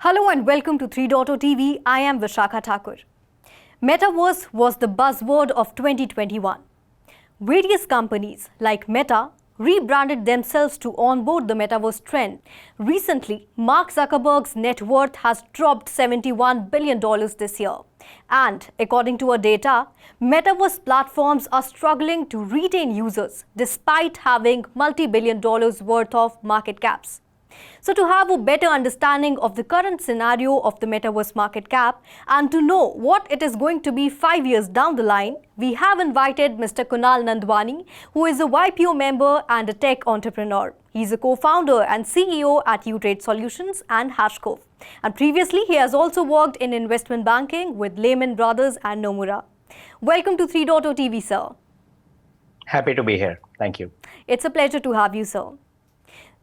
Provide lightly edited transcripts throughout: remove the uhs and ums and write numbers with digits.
Hello and welcome to 3.0 TV. I am Vishakha Thakur. Metaverse was the buzzword of 2021. Various companies like Meta rebranded themselves to onboard the Metaverse trend. Recently, Mark Zuckerberg's net worth has dropped $71 billion this year. And according to our data, Metaverse platforms are struggling to retain users despite having multi-billion dollars worth of market caps. So to have a better understanding of the current scenario of the Metaverse market cap and to know what it is going to be 5 years down the line, we have invited Mr. Kunal Nandwani, who is a YPO member and a tech entrepreneur. He's a co-founder and CEO at uTrade Solutions and Hashcove. And previously, he has also worked in investment banking with Lehman Brothers and Nomura. Welcome to 3.0 TV, sir. Happy to be here. Thank you. It's a pleasure to have you, sir.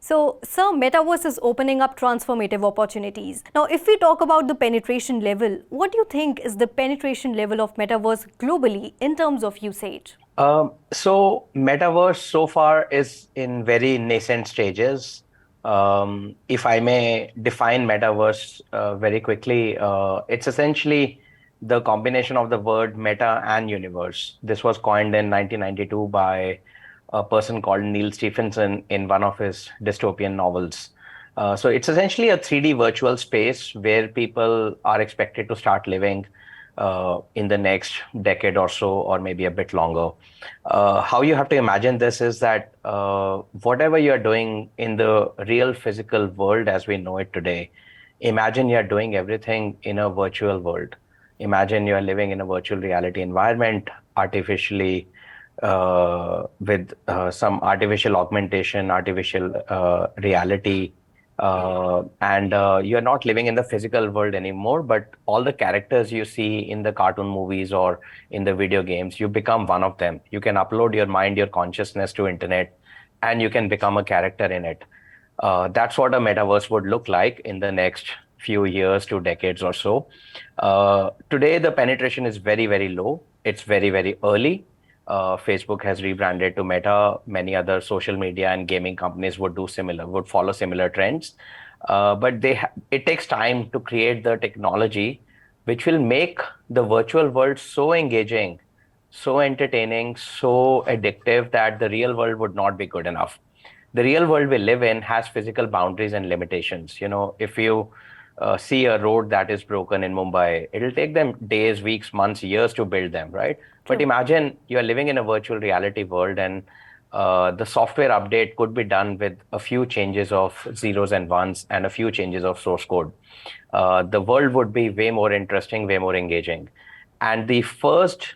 So, sir, Metaverse is opening up transformative opportunities. Now, if we talk about the penetration level, what do you think is the penetration level of Metaverse globally in terms of usage? So Metaverse so far is in very nascent stages. If I may define Metaverse very quickly, it's essentially the combination of the word meta and universe. This was coined in 1992 by a person called Neil Stephenson in one of his dystopian novels. So it's essentially a 3D virtual space where people are expected to start living in the next decade or so, or maybe a bit longer. How you have to imagine this is that whatever you're doing in the real physical world as we know it today, imagine you're doing everything in a virtual world. Imagine you're living in a virtual reality environment, artificially with some artificial augmentation, artificial reality, and you're not living in the physical world anymore, but all the characters you see in the cartoon movies or in the video games, you become one of them. You can upload your mind, your consciousness to internet, and you can become a character in it. That's what a metaverse would look like in the next few years to decades or so. Today, the penetration is very, very low. It's very, very early. Facebook has rebranded to Meta. Many other social media and gaming companies would follow similar trends. But it takes time to create the technology which will make the virtual world so engaging, so entertaining, so addictive that the real world would not be good enough. The real world we live in has physical boundaries and limitations. You know, if you see a road that is broken in Mumbai, it'll take them days, weeks, months, years to build them, right? True. But imagine you're living in a virtual reality world and the software update could be done with a few changes of zeros and ones and a few changes of source code. The world would be way more interesting, way more engaging. And the first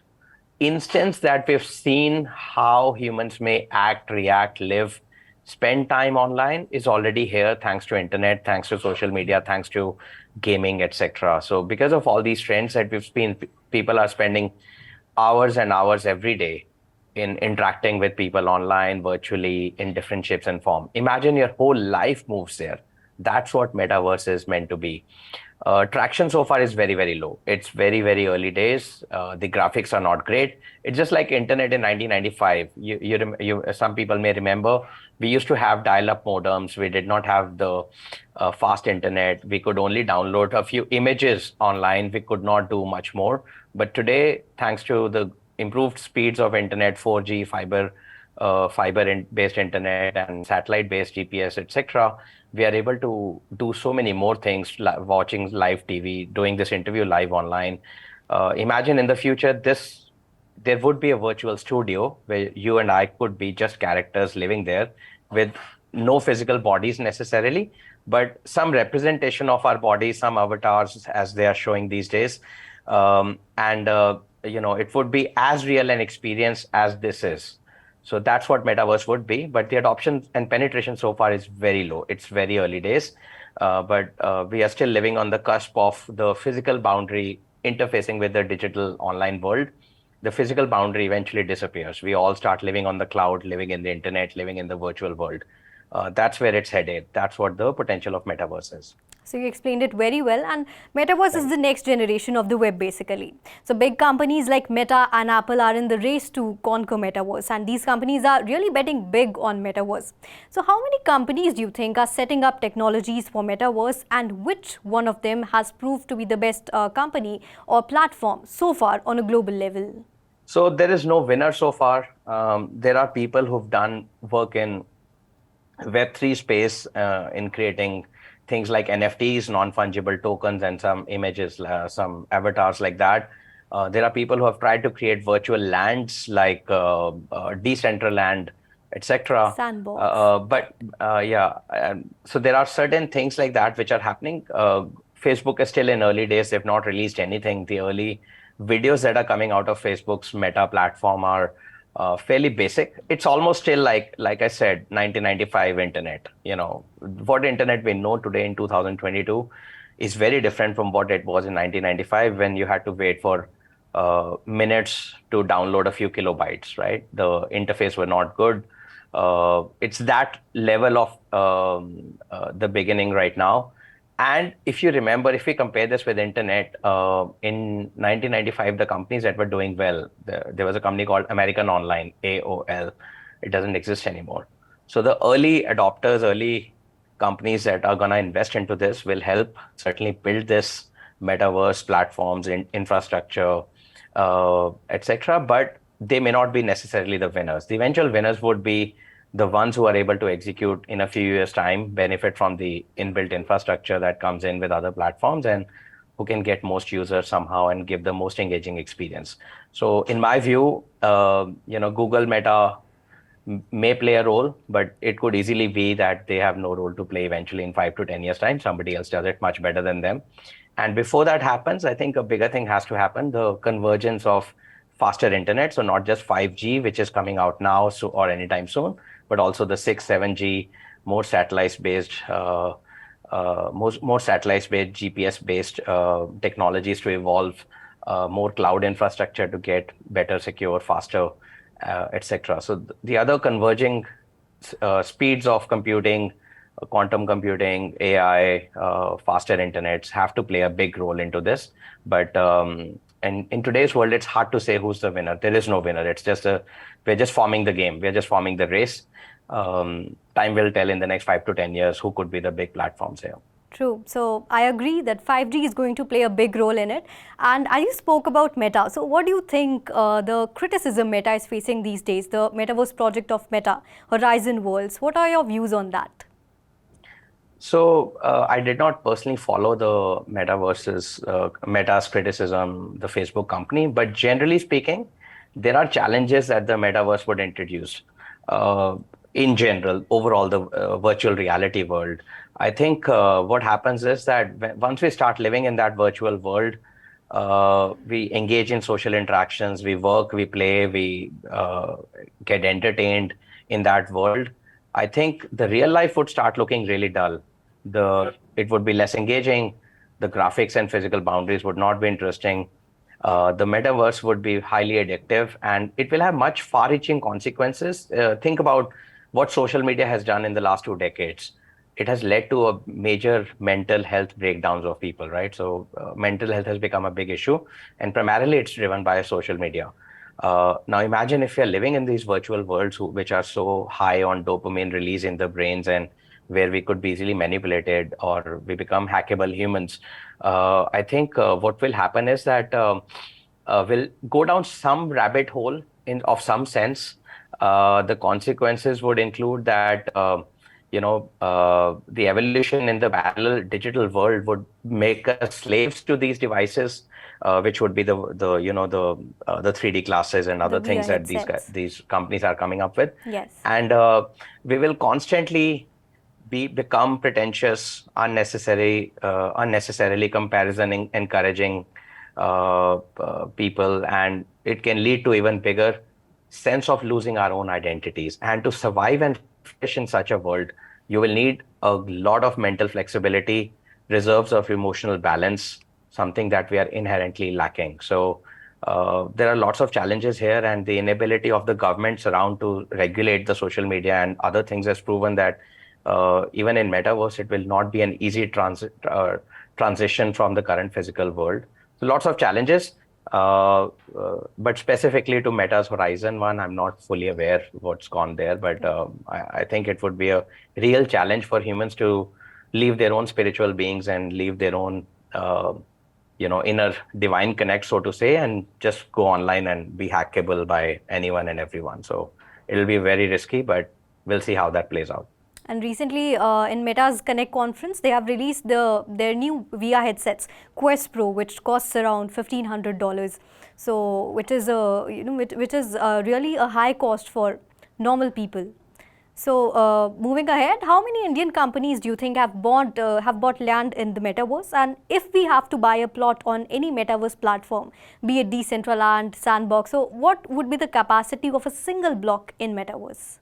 instance that we've seen how humans may act, react, live, spend time online is already here thanks to internet, thanks to social media, thanks to gaming, etc. So because of all these trends that we've seen, people are spending hours and hours every day in interacting with people online, virtually, in different shapes and form. Imagine your whole life moves there. That's what Metaverse is meant to be. Traction so far is very, very low. It's very, very early days. The graphics are not great. It's just like internet in 1995. Some people may remember, we used to have dial-up modems. We did not have the fast internet. We could only download a few images online. We could not do much more. But today, thanks to the improved speeds of internet, 4G, fiber-based internet and satellite-based GPS, etc., we are able to do so many more things, watching live TV, doing this interview live online. Imagine in the future, there would be a virtual studio where you and I could be just characters living there with no physical bodies necessarily, but some representation of our bodies, some avatars as they are showing these days. It would be as real an experience as this is. So that's what Metaverse would be, but the adoption and penetration so far is very low. It's very early days, but we are still living on the cusp of the physical boundary interfacing with the digital online world. The physical boundary eventually disappears. We all start living on the cloud, living in the internet, living in the virtual world. That's where it's headed. That's what the potential of metaverse is. So you explained it very well, and Metaverse is the next generation of the web basically. So big companies like Meta and Apple are in the race to conquer Metaverse, and these companies are really betting big on Metaverse. So how many companies do you think are setting up technologies for Metaverse, and which one of them has proved to be the best company or platform so far on a global level? So there is no winner so far. There are people who've done work in Web3 space in creating things like NFTs, non-fungible tokens, and some images, avatars like that. There are people who have tried to create virtual lands like Decentraland, etc. Sandbox. So there are certain things like that which are happening. Facebook is still in early days. They've not released anything. The early videos that are coming out of Facebook's Meta platform are fairly basic. It's almost still like I said, 1995 internet. What internet we know today in 2022 is very different from what it was in 1995 when you had to wait for minutes to download a few kilobytes, right? The interface were not good. It's that level of the beginning right now. And if you remember, if we compare this with internet, in 1995, the companies that were doing well, there was a company called American Online, AOL. It doesn't exist anymore. So the early adopters, early companies that are going to invest into this will help certainly build this metaverse platforms, infrastructure, etc. But they may not be necessarily the winners. The eventual winners would be the ones who are able to execute in a few years' time, benefit from the inbuilt infrastructure that comes in with other platforms, and who can get most users somehow and give the most engaging experience. So in my view, Google, Meta may play a role, but it could easily be that they have no role to play eventually in 5 to 10 years' time. Somebody else does it much better than them. And before that happens, I think a bigger thing has to happen, the convergence of faster internet. So not just 5G, which is coming out now or anytime soon, but also the 6, 7G, more satellite-based, more satellite-based, GPS-based technologies to evolve, more cloud infrastructure to get better, secure, faster, etc. So the other converging speeds of computing, quantum computing, AI, faster internets have to play a big role into this. But and in today's world, it's hard to say who's the winner. There is no winner. It's just we're just forming the game. We're just forming the race. Time will tell in the next 5 to 10 years who could be the big platforms here. True. So I agree that 5G is going to play a big role in it. And as you spoke about Meta, so what do you think the criticism Meta is facing these days, the Metaverse project of Meta, Horizon Worlds, what are your views on that? So I did not personally follow the Meta's criticism, the Facebook company, but generally speaking, there are challenges that the Metaverse would introduce. In general, overall, the virtual reality world. I think what happens is that once we start living in that virtual world, we engage in social interactions, we work, we play, we get entertained in that world. I think the real life would start looking really dull. It would be less engaging. The graphics and physical boundaries would not be interesting. The metaverse would be highly addictive, and it will have much far-reaching consequences. Think about what social media has done in the last 2 decades. It has led to a major mental health breakdowns of people, right? So mental health has become a big issue, and primarily it's driven by social media. Now imagine if you're living in these virtual worlds which are so high on dopamine release in the brains, and where we could be easily manipulated or we become hackable humans. I think what will happen is that we'll go down some rabbit hole of some sense. The consequences would include that the evolution in the parallel digital world would make us slaves to these devices, which would be the 3D glasses and other things that these companies are coming up with. Yes. And we will constantly become pretentious, unnecessarily comparison encouraging people, and it can lead to even bigger sense of losing our own identities. And to survive and flourish in such a world, you will need a lot of mental flexibility, reserves of emotional balance, something that we are inherently lacking. So there are lots of challenges here, and the inability of the governments around to regulate the social media and other things has proven that even in Metaverse, it will not be an easy transition from the current physical world. So lots of challenges, but specifically to Meta's Horizon one, I'm not fully aware what's gone there, but I think it would be a real challenge for humans to leave their own spiritual beings and leave their own inner divine connect, so to say, and just go online and be hackable by anyone and everyone. So it'll be very risky, but we'll see how that plays out. And recently, in Meta's Connect conference, they have released their new VR headsets, Quest Pro, which costs around $1,500. So, which is really a high cost for normal people. So, moving ahead, how many Indian companies do you think have bought land in the Metaverse? And if we have to buy a plot on any Metaverse platform, be it Decentraland, Sandbox, so what would be the capacity of a single block in Metaverse?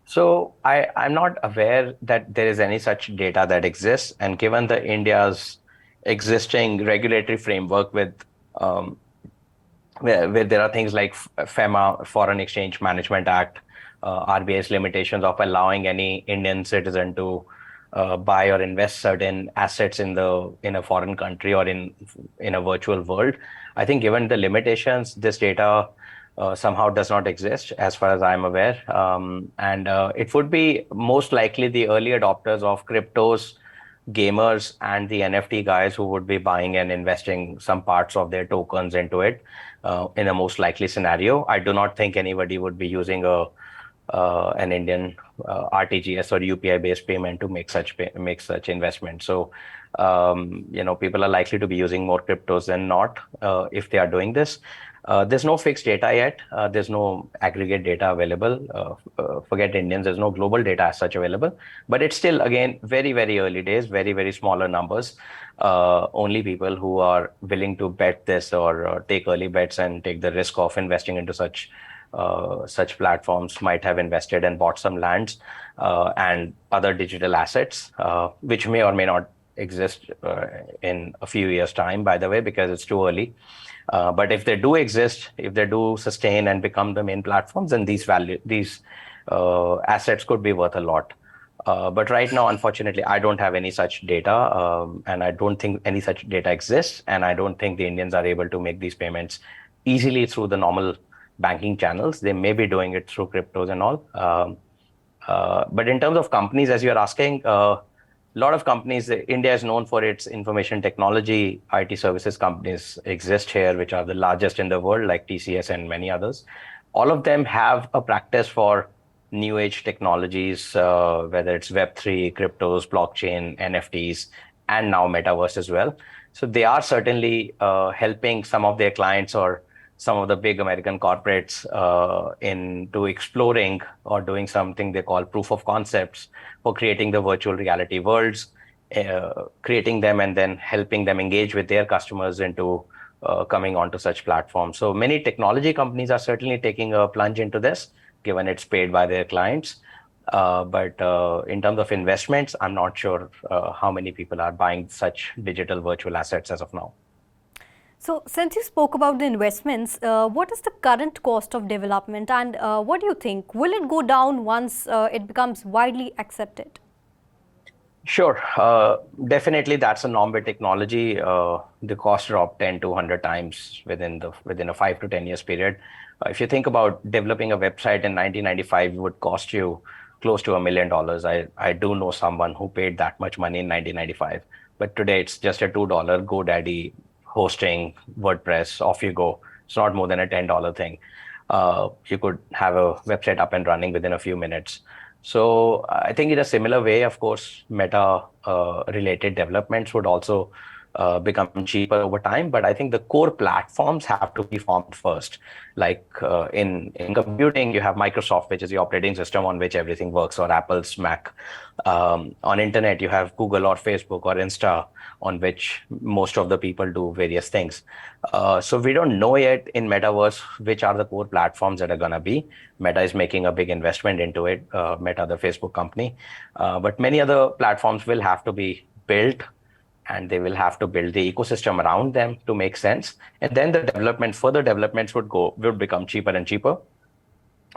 So I'm not aware that there is any such data that exists. And given the India's existing regulatory framework with where there are things like FEMA, Foreign Exchange Management Act, RBI's limitations of allowing any Indian citizen to buy or invest certain assets in a foreign country or in a virtual world. I think given the limitations, this data somehow does not exist as far as I'm aware. And it would be most likely the early adopters of cryptos, gamers, and the NFT guys who would be buying and investing some parts of their tokens into it in a most likely scenario. I do not think anybody would be using an Indian RTGS or UPI-based payment to make such investment. So, people are likely to be using more cryptos than not if they are doing this. There's no fixed data yet. There's no aggregate data available. Forget Indians, there's no global data as such available. But it's still, again, very, very early days, very, very smaller numbers. Only people who are willing to bet this or take early bets and take the risk of investing into such platforms might have invested and bought some lands and other digital assets, which may or may not exist in a few years' time, by the way, because it's too early. But if they do exist, if they do sustain and become the main platforms, then these assets could be worth a lot. But right now, unfortunately, I don't have any such data, and I don't think any such data exists. And I don't think the Indians are able to make these payments easily through the normal banking channels. They may be doing it through cryptos and all. But in terms of companies, as you're asking, a lot of companies, India is known for its information technology. IT services companies exist here, which are the largest in the world, like TCS and many others. All of them have a practice for new age technologies, whether it's Web3, cryptos, blockchain, NFTs, and now Metaverse as well. So they are certainly helping some of their clients or some of the big American corporates into exploring or doing something they call proof of concepts for creating the virtual reality worlds, creating them and then helping them engage with their customers into coming onto such platforms. So many technology companies are certainly taking a plunge into this, given it's paid by their clients. But in terms of investments, I'm not sure how many people are buying such digital virtual assets as of now. So, since you spoke about the investments, what is the current cost of development, and what do you think? Will it go down once it becomes widely accepted? Sure. Definitely, that's a non-bit technology. The cost dropped 10 to 100 times within a 5 to 10 years period. If you think about developing a website in 1995, it would cost you close to $1 million. I do know someone who paid that much money in 1995, but today it's just a $2 GoDaddy hosting, WordPress, off you go. It's not more than a $10 thing. You could have a website up and running within a few minutes. So I think in a similar way, of course, Meta related developments would also become cheaper over time. But I think the core platforms have to be formed first. Like in computing, you have Microsoft, which is the operating system on which everything works, or Apple's Mac. On internet, you have Google or Facebook or Insta, on which most of the people do various things. So we don't know yet in Metaverse which are the core platforms that are going to be. Meta is making a big investment into it, Meta, the Facebook company. But many other platforms will have to be built, and they will have to build the ecosystem around them to make sense. And then the further developments would become cheaper and cheaper.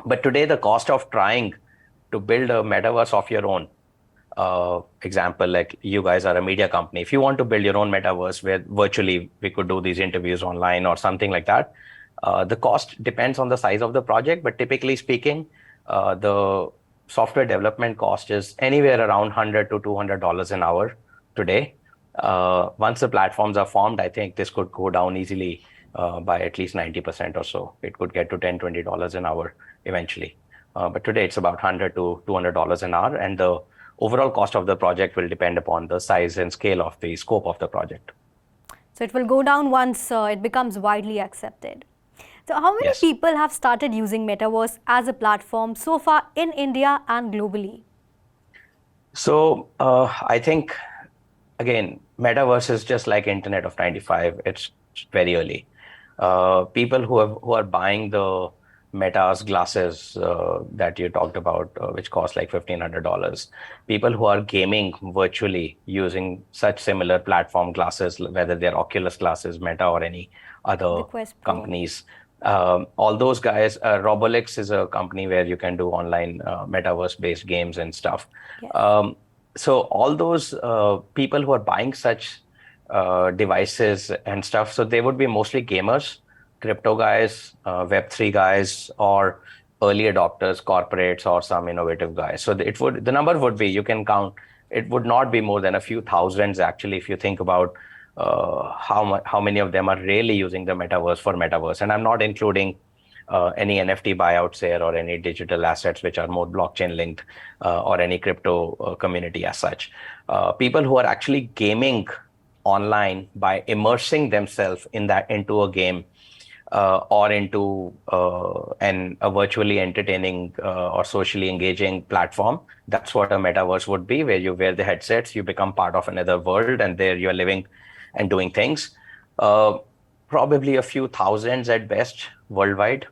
But today, the cost of trying to build a Metaverse of your own Example, like you guys are a media company. If you want to build your own metaverse where virtually we could do these interviews online or something like that, the cost depends on the size of the project, but typically speaking, the software development cost is anywhere around $100 to $200 an hour today. Once the platforms are formed, I think this could go down easily by at least 90% or so. It could get to $10, $20 an hour eventually. But today it's about $100 to $200 an hour, and the overall cost of the project will depend upon the size and scale of the scope of the project. So it will go down once it becomes widely accepted. So how many Yes. people have started using Metaverse as a platform so far in India and globally? So I think, again, Metaverse is just like Internet of 95. It's very early. People who are buying the Meta's glasses that you talked about, which cost like $1,500. People who are gaming virtually using such similar platform glasses, whether they're Oculus glasses, Meta, or any other Quest Pro. companies. All those guys, Roblox is a company where you can do online metaverse-based games and stuff. Yes. So all those people who are buying such devices and stuff, so they would be mostly gamers, crypto guys, Web3 guys, or early adopters, corporates, or some innovative guys. So the number would be, you can count, it would not be more than a few thousands actually, if you think about how many of them are really using the metaverse for metaverse. And I'm not including any NFT buyouts here or any digital assets which are more blockchain linked or any crypto community as such. People who are actually gaming online by immersing themselves into a game or into a virtually entertaining or socially engaging platform. That's what a metaverse would be, where you wear the headsets, you become part of another world, and there you're living and doing things. Probably a few thousands at best worldwide,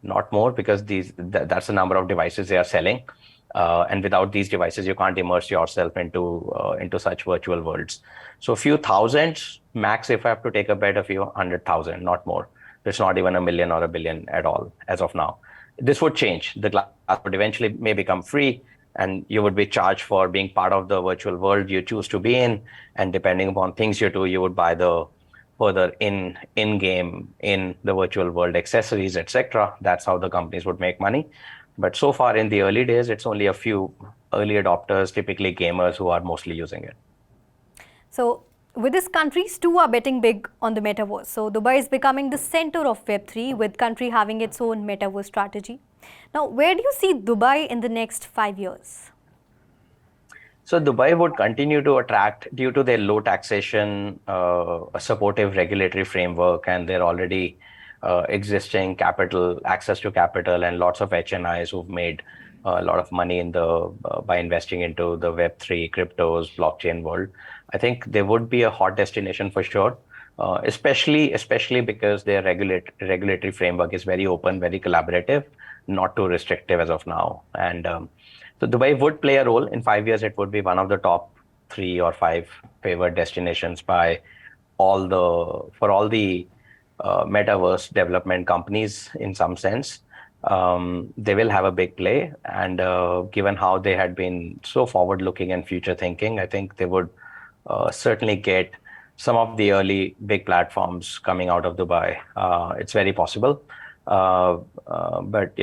not more, because that's the number of devices they are selling. And without these devices, you can't immerse yourself into such virtual worlds. So a few thousands max, if I have to take a bet, a few 100,000, not more. It's not even a million or a billion at all as of now. This would change. The glass would eventually may become free, and you would be charged for being part of the virtual world you choose to be in. And depending upon things you do, you would buy the further in-game, in the virtual world accessories, etc. That's how the companies would make money. But so far in the early days, it's only a few early adopters, typically gamers, who are mostly using it. So with this, countries too are betting big on the metaverse. So Dubai is becoming the center of Web3, with country having its own metaverse strategy. Now, where do you see Dubai in the next 5 years? So Dubai would continue to attract due to their low taxation, a supportive regulatory framework, and their already existing capital, access to capital, and lots of HNIs who've made a lot of money by investing into the Web3, cryptos, blockchain world. I think they would be a hot destination for sure, especially because their regulatory framework is very open, very collaborative, not too restrictive as of now. And so Dubai would play a role. In 5 years, it would be one of the top 3 or 5 favored destinations by all the metaverse development companies in some sense. They will have a big play, and given how they had been so forward-looking and future-thinking, I think they would certainly get some of the early big platforms coming out of Dubai. It's very possible, but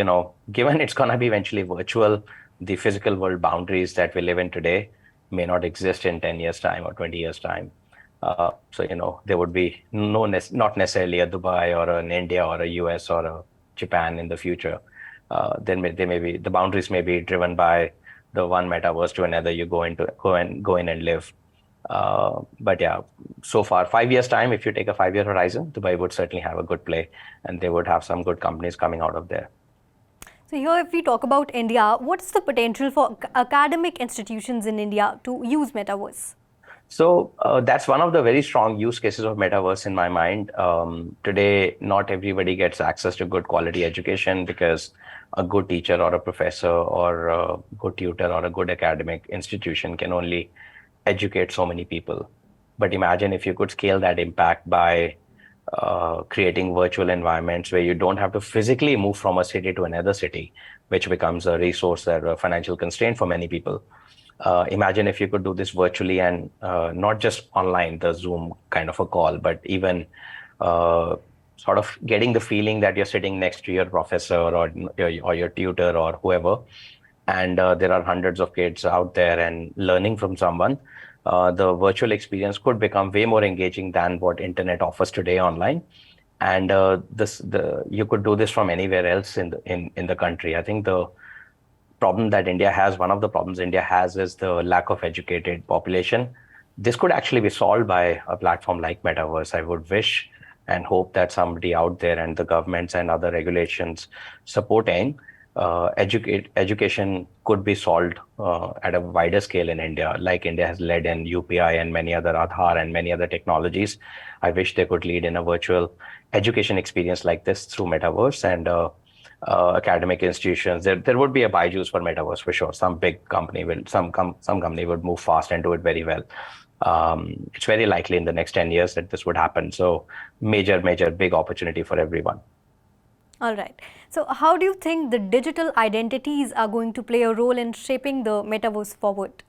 given it's gonna be eventually virtual, the physical world boundaries that we live in today may not exist in 10 years' time or 20 years' time. So there would be not necessarily a Dubai or an India or a US or a Japan in the future. They may be, the boundaries may be driven by the one metaverse to another. You go in and live. But yeah, so far 5 years time, if you take a 5-year horizon, Dubai would certainly have a good play, and they would have some good companies coming out of there. So here, if we talk about India, what's the potential for academic institutions in India to use Metaverse? So that's one of the very strong use cases of Metaverse in my mind. Today, not everybody gets access to good quality education because a good teacher or a professor or a good tutor or a good academic institution can only educate so many people. But imagine if you could scale that impact by creating virtual environments where you don't have to physically move from a city to another city, which becomes a resource or a financial constraint for many people. Imagine if you could do this virtually and not just online, the Zoom kind of a call, but even sort of getting the feeling that you're sitting next to your professor or your tutor or whoever, and there are hundreds of kids out there and learning from someone. The virtual experience could become way more engaging than what internet offers today online. And you could do this from anywhere else in the country. I think one of the problems India has is the lack of educated population. This could actually be solved by a platform like Metaverse. I would wish and hope that somebody out there and the governments and other regulations supporting education could be solved at a wider scale in India, like India has led in UPI and many other Aadhaar and many other technologies. I wish they could lead in a virtual education experience like this through Metaverse and academic institutions. There would be a byju's for Metaverse for sure. Some big company some company would move fast and do it very well. It's very likely in the next 10 years that this would happen. So major, big opportunity for everyone. All right. So how do you think the digital identities are going to play a role in shaping the Metaverse forward?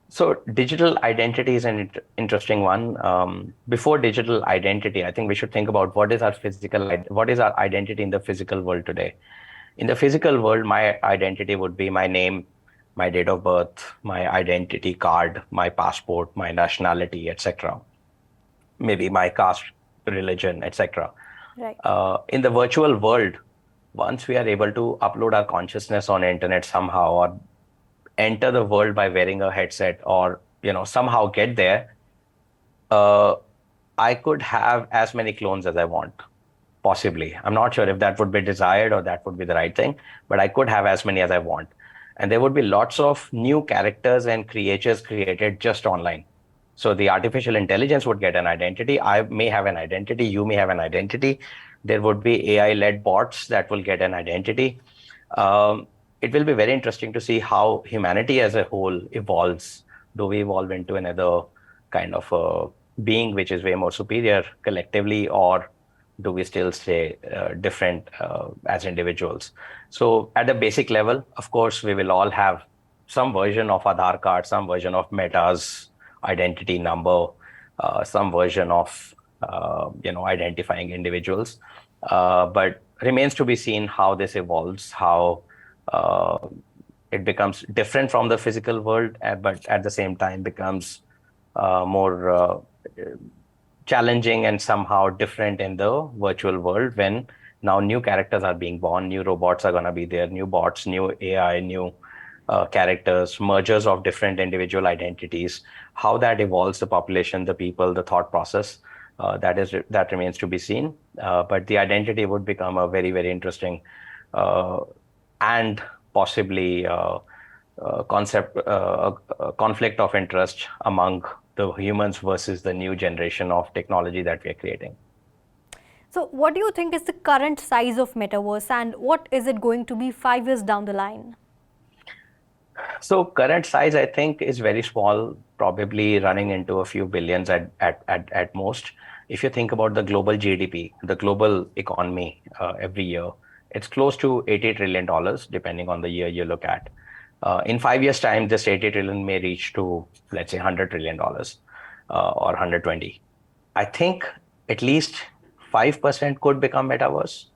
So digital identity is an interesting one. Before digital identity, I think we should think about what is our identity in the physical world today. In the physical world, my identity would be my name, my date of birth, my identity card, my passport, my nationality, etc. Maybe my caste, religion, etc. Right. In the virtual world, once we are able to upload our consciousness on internet somehow, or enter the world by wearing a headset, or somehow get there, I could have as many clones as I want. Possibly. I'm not sure if that would be desired or that would be the right thing, but I could have as many as I want. And there would be lots of new characters and creatures created just online. So the artificial intelligence would get an identity. I may have an identity. You may have an identity. There would be AI-led bots that will get an identity. It will be very interesting to see how humanity as a whole evolves. Do we evolve into another kind of a being which is way more superior collectively, or do we still stay different as individuals? So at a basic level, of course, we will all have some version of Aadhaar card, some version of Meta's identity number, some version of identifying individuals. But remains to be seen how this evolves, how it becomes different from the physical world, but at the same time becomes more challenging and somehow different in the virtual world, when now new characters are being born, new robots are going to be there, new bots, new AI, new characters, mergers of different individual identities. How that evolves the population, the people, the thought process, that remains to be seen. But the identity would become a very, very interesting and possibly conflict of interest among the humans versus the new generation of technology that we're creating. So what do you think is the current size of Metaverse, and what is it going to be 5 years down the line? So current size, I think, is very small, probably running into a few billions at most. If you think about the global GDP, the global economy every year, it's close to $80 trillion, depending on the year you look at. In 5 years' time, this 80 trillion may reach to, let's say, $100 trillion or 120. I think at least 5% could become Metaverse.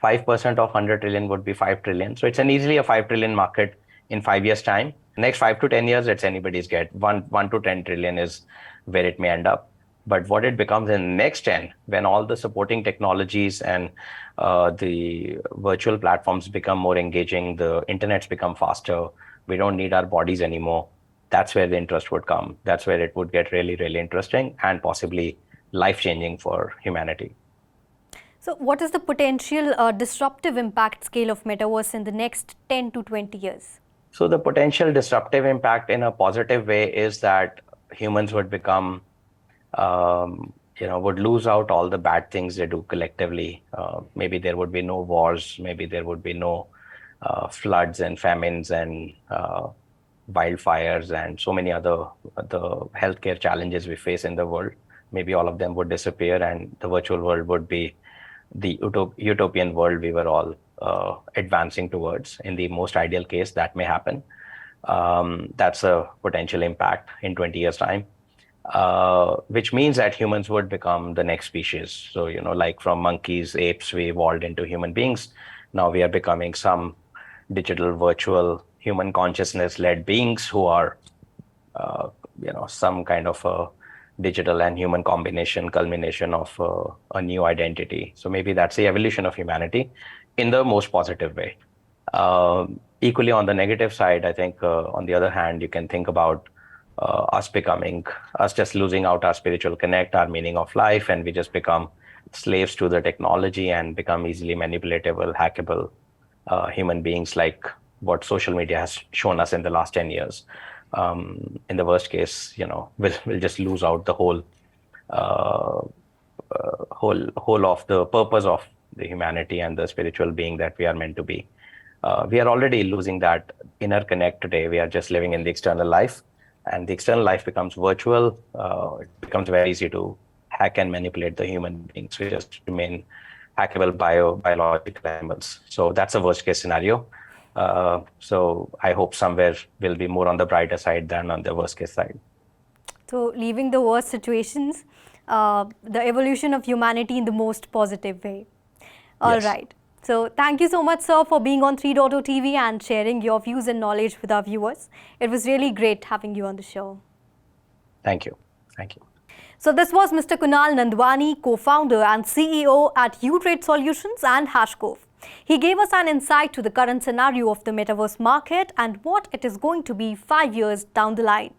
5% of 100 trillion would be 5 trillion. So it's easily a 5 trillion market in 5 years' time. Next 5 to 10 years, it's anybody's guess. 1 to 10 trillion is where it may end up. But what it becomes in the next 10, when all the supporting technologies and the virtual platforms become more engaging, the internets become faster, we don't need our bodies anymore. That's where the interest would come. That's where it would get really, really interesting and possibly life-changing for humanity. So what is the potential disruptive impact scale of Metaverse in the next 10 to 20 years? So the potential disruptive impact in a positive way is that humans would become, would lose out all the bad things they do collectively. Maybe there would be no wars. Maybe there would be no floods and famines and wildfires and so many other the healthcare challenges we face in the world. Maybe all of them would disappear, and the virtual world would be the utopian world we were all advancing towards. In the most ideal case, that may happen. That's a potential impact in 20 years' time, which means that humans would become the next species. So, like from monkeys, apes, we evolved into human beings. Now we are becoming some digital, virtual, human consciousness-led beings who are, some kind of a digital and human combination, culmination of a new identity. So maybe that's the evolution of humanity in the most positive way. Equally on the negative side, I think on the other hand, you can think about us just losing out our spiritual connect, our meaning of life, and we just become slaves to the technology and become easily manipulatable, hackable human beings, like what social media has shown us in the last 10 years. In the worst case, we'll just lose out the whole of the purpose of the humanity and the spiritual being that we are meant to be. We are already losing that inner connect today. We are just living in the external life, and the external life becomes virtual. It becomes very easy to hack and manipulate the human beings. We just remain hackable biological animals. So that's a worst case scenario. So I hope somewhere we'll be more on the brighter side than on the worst case side. So leaving the worst situations, the evolution of humanity in the most positive way. All Yes. right. So thank you so much, sir, for being on 3.0 TV and sharing your views and knowledge with our viewers. It was really great having you on the show. Thank you. Thank you. So this was Mr. Kunal Nandwani, co-founder and CEO at uTrade Solutions and Hashcove. He gave us an insight to the current scenario of the Metaverse market and what it is going to be 5 years down the line.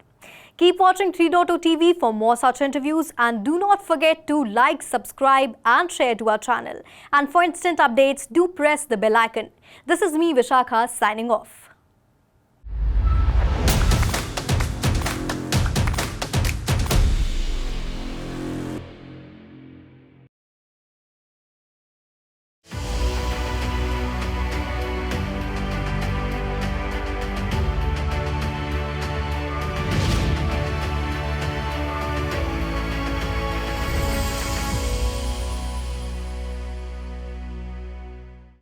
Keep watching 3.0 TV for more such interviews, and do not forget to like, subscribe and share to our channel. And for instant updates, do press the bell icon. This is me, Vishakha, signing off.